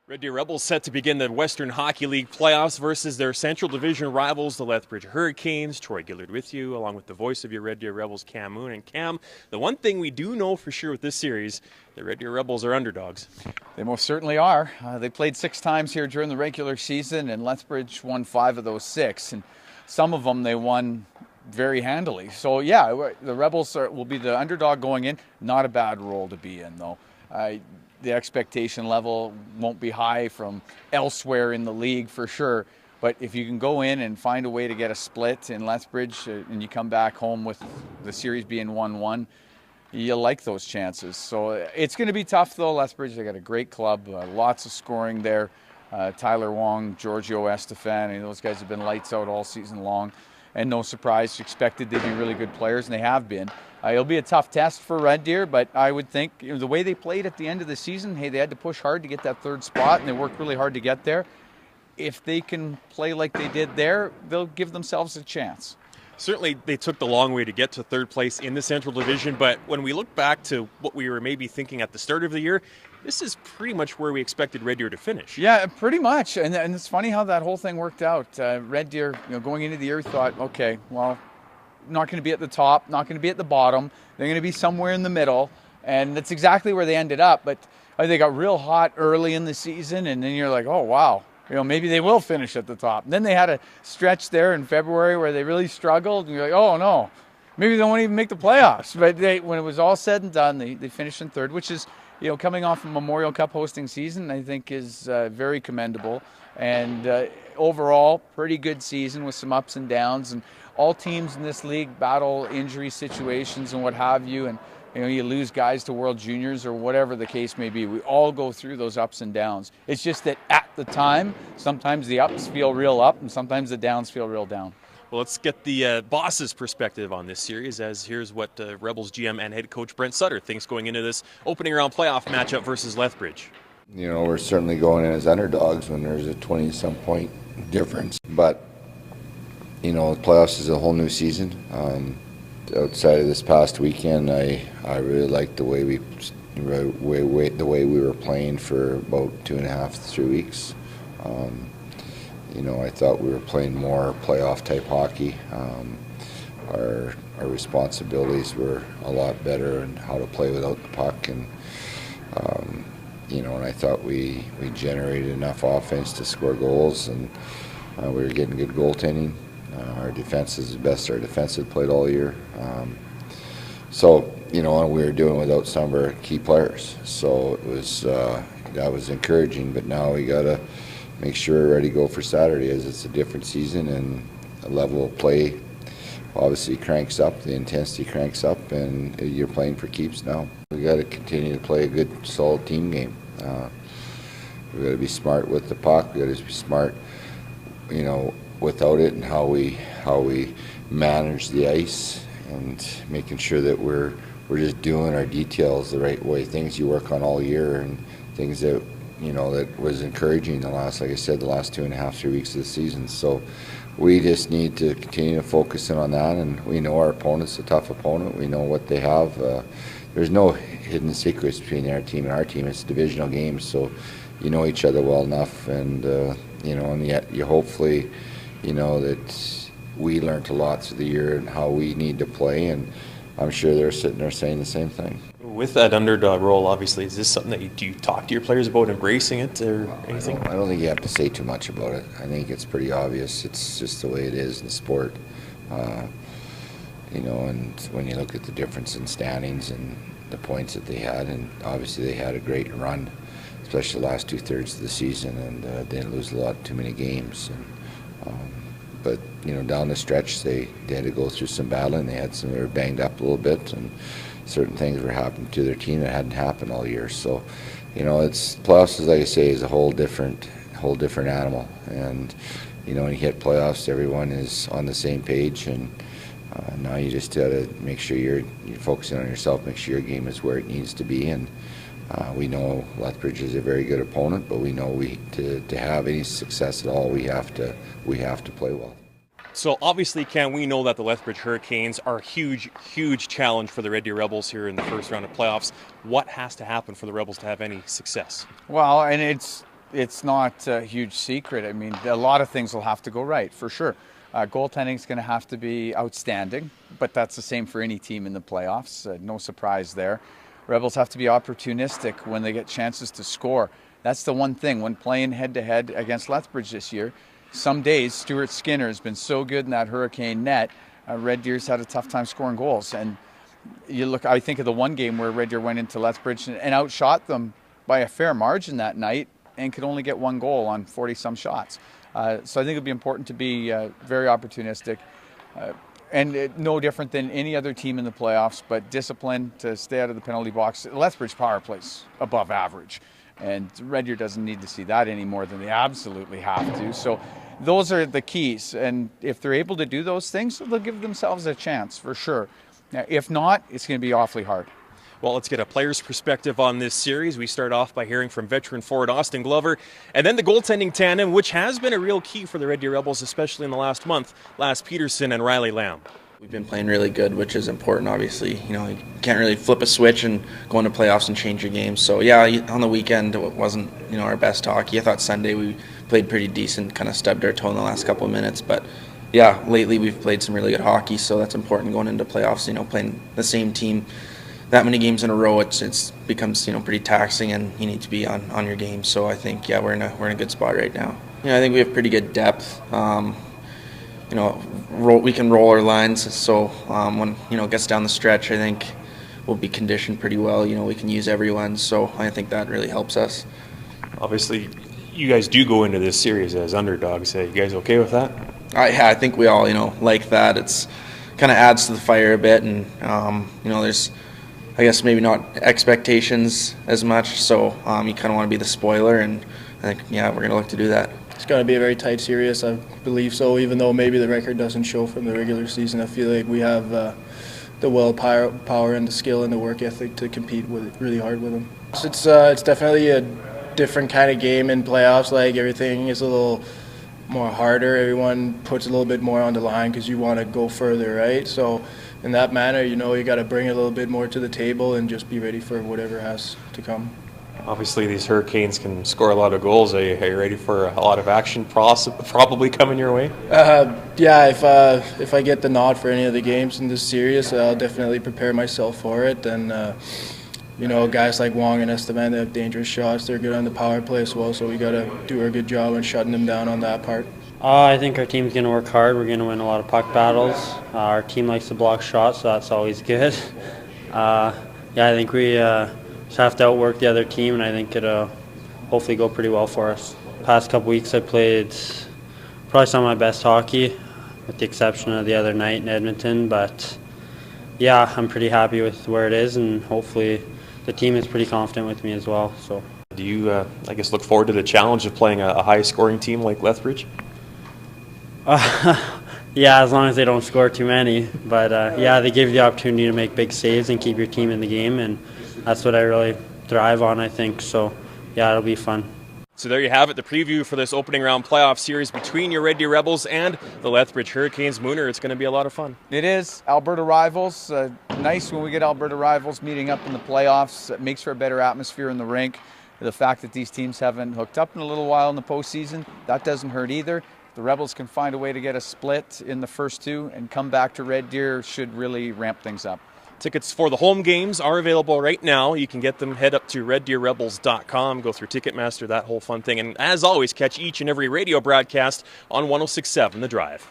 Red Deer Rebels set to begin the Western Hockey League playoffs versus their Central Division rivals, the Lethbridge Hurricanes. Troy Gillard with you, along with the voice of your Red Deer Rebels, Cam Moon. And Cam, the one thing we do know for sure with this series, the Red Deer Rebels are underdogs. They most certainly are. They played 6 times here during the regular season, and Lethbridge won 5 of those 6. And some of them they won very handily. So, yeah, the Rebels will be the underdog going in. Not a bad role to be in, though. The expectation level won't be high from elsewhere in the league for sure. But if you can go in and find a way to get a split in Lethbridge and you come back home with the series being 1-1, you like those chances. So it's going to be tough, though. Lethbridge, they got a great club, lots of scoring there. Tyler Wong, Giorgio Estefan, those guys have been lights out all season long. And no surprise, expected they'd be really good players, and they have been. It'll be a tough test for Red Deer, but I would think the way they played at the end of the season, hey, they had to push hard to get that 3rd spot, and they worked really hard to get there. If they can play like they did there, they'll give themselves a chance. Certainly, they took the long way to get to 3rd place in the Central Division, but when we look back to what we were maybe thinking at the start of the year, this is pretty much where we expected Red Deer to finish. Yeah, pretty much, and it's funny how that whole thing worked out. Red Deer, going into the year, thought, okay, well, not going to be at the top, not going to be at the bottom. They're going to be somewhere in the middle, and that's exactly where they ended up. But they got real hot early in the season, and then you're like, oh, wow. Maybe they will finish at the top. And then they had a stretch there in February where they really struggled. And you're like, oh, no, maybe they won't even make the playoffs. But when it was all said and done, they finished in 3rd, which is, coming off a Memorial Cup hosting season, I think is very commendable. And overall, pretty good season with some ups and downs. And all teams in this league battle injury situations and what have you. And you lose guys to World Juniors or whatever the case may be. We all go through those ups and downs. It's just that at the time, sometimes the ups feel real up and sometimes the downs feel real down. Well, let's get the boss's perspective on this series, as here's what Rebels GM and head coach Brent Sutter thinks going into this opening round playoff matchup versus Lethbridge. We're certainly going in as underdogs when there's a 20-some point difference. But, playoffs is a whole new season. Outside of this past weekend, I really liked the way we were playing for about 2.5 to 3 weeks. I thought we were playing more playoff type hockey. Our responsibilities were a lot better in how to play without the puck, and and I thought we generated enough offense to score goals, and we were getting good goaltending. Our defense is the best our defense had played all year. We were doing without some of our key players. So it was that was encouraging, but now we got to make sure we're ready to go for Saturday, as it's a different season and the level of play obviously cranks up, the intensity cranks up, and you're playing for keeps now. We got to continue to play a good, solid team game. We got to be smart with the puck. We got to be smart, without it, and how we manage the ice, and making sure that we're just doing our details the right way, things you work on all year, and things that that was encouraging the last 2.5, 3 weeks of the season. So we just need to continue to focus in on that, and we know our opponent's a tough opponent. We know what they have. There's no hidden secrets between their team and our team. It's divisional games, so you know each other well enough, and and yet you hopefully that we learned a lot through the year and how we need to play, and I'm sure they're sitting there saying the same thing. With that underdog role, obviously, is this something that do you talk to your players about embracing it or anything? I don't think you have to say too much about it. I think it's pretty obvious. It's just the way it is in the sport. And when you look at the difference in standings and the points that they had, and obviously they had a great run, especially the last 2/3 of the season, and didn't lose too many games. But down the stretch, they had to go through some battling. They were banged up a little bit, and certain things were happening to their team that hadn't happened all year. So, it's playoffs, as I say, is a whole different animal. And when you hit playoffs, everyone is on the same page, and now you just got to make sure you're focusing on yourself, make sure your game is where it needs to be. And we know Lethbridge is a very good opponent, but we know to have any success at all, we have to play well. So obviously, Cam, we know that the Lethbridge Hurricanes are a huge, huge challenge for the Red Deer Rebels here in the first round of playoffs. What has to happen for the Rebels to have any success? Well, and it's it's not a huge secret. I mean, a lot of things will have to go right, for sure. Goaltending is going to have to be outstanding, but that's the same for any team in the playoffs. No surprise there. Rebels have to be opportunistic when they get chances to score. That's the one thing when playing head-to-head against Lethbridge this year. Some days, Stuart Skinner has been so good in that Hurricane net. Red Deer's had a tough time scoring goals. And you look, I think of the one game where Red Deer went into Lethbridge and outshot them by a fair margin that night and could only get one goal on 40-some shots. So I think it'll be important to be very opportunistic. And no different than any other team in the playoffs, but discipline to stay out of the penalty box. Lethbridge power plays above average. And Red Deer doesn't need to see that any more than they absolutely have to. So those are the keys. And if they're able to do those things, they'll give themselves a chance for sure. Now, if not, it's going to be awfully hard. Well, let's get a player's perspective on this series. We start off by hearing from veteran forward Austin Glover, and then the goaltending tandem, which has been a real key for the Red Deer Rebels, especially in the last month, Lars Peterson and Riley Lamb. We've been playing really good, which is important, obviously. You know, you can't really flip a switch and go into playoffs and change your game. So, yeah, on the weekend, it wasn't, our best hockey. I thought Sunday we played pretty decent, kind of stubbed our toe in the last couple of minutes. But, yeah, lately we've played some really good hockey, so that's important going into playoffs. Playing the same team that many games in a row, it becomes, pretty taxing, and you need to be on your game. So I think, yeah, we're in a good spot right now. I think we have pretty good depth. We can roll our lines, so when it gets down the stretch, I think we'll be conditioned pretty well. We can use everyone, so I think that really helps us. Obviously, you guys do go into this series as underdogs. You guys okay with that? Yeah, I think we all like that. It's kind of adds to the fire a bit, and there's, I guess, maybe not expectations as much, so you kind of want to be the spoiler, and I think, yeah, we're going to look to do that. It's going to be a very tight series, I believe so, even though maybe the record doesn't show from the regular season. I feel like we have the willpower and the skill and the work ethic to compete really hard with them. It's definitely a different kind of game in playoffs. Like, everything is a little more harder. Everyone puts a little bit more on the line because you want to go further, right? So in that manner, you got to bring a little bit more to the table and just be ready for whatever has to come. Obviously, these Hurricanes can score a lot of goals. Are you ready for a lot of action probably coming your way? Yeah, if I get the nod for any of the games in this series, I'll definitely prepare myself for it. And guys like Wong and Esteban, they have dangerous shots. They're good on the power play as well, so we got to do a good job on shutting them down on that part. I think our team's going to work hard. We're going to win a lot of puck battles. Our team likes to block shots, so that's always good. I think we just have to outwork the other team, and I think it'll hopefully go pretty well for us. Past couple weeks I played probably some of my best hockey, with the exception of the other night in Edmonton, but yeah, I'm pretty happy with where it is, and hopefully the team is pretty confident with me as well. So, do you, look forward to the challenge of playing a high-scoring team like Lethbridge? Yeah, as long as they don't score too many. But they give you the opportunity to make big saves and keep your team in the game, and that's what I really thrive on, I think. So, yeah, it'll be fun. So there you have it, the preview for this opening round playoff series between your Red Deer Rebels and the Lethbridge Hurricanes. Mooner, it's going to be a lot of fun. It is. Alberta rivals. Nice when we get Alberta rivals meeting up in the playoffs. It makes for a better atmosphere in the rink. The fact that these teams haven't hooked up in a little while in the postseason, that doesn't hurt either. The Rebels can find a way to get a split in the first two and come back to Red Deer should really ramp things up. Tickets for the home games are available right now. You can get them. Head up to reddeerrebels.com, go through Ticketmaster, that whole fun thing. And as always, catch each and every radio broadcast on 106.7 The Drive.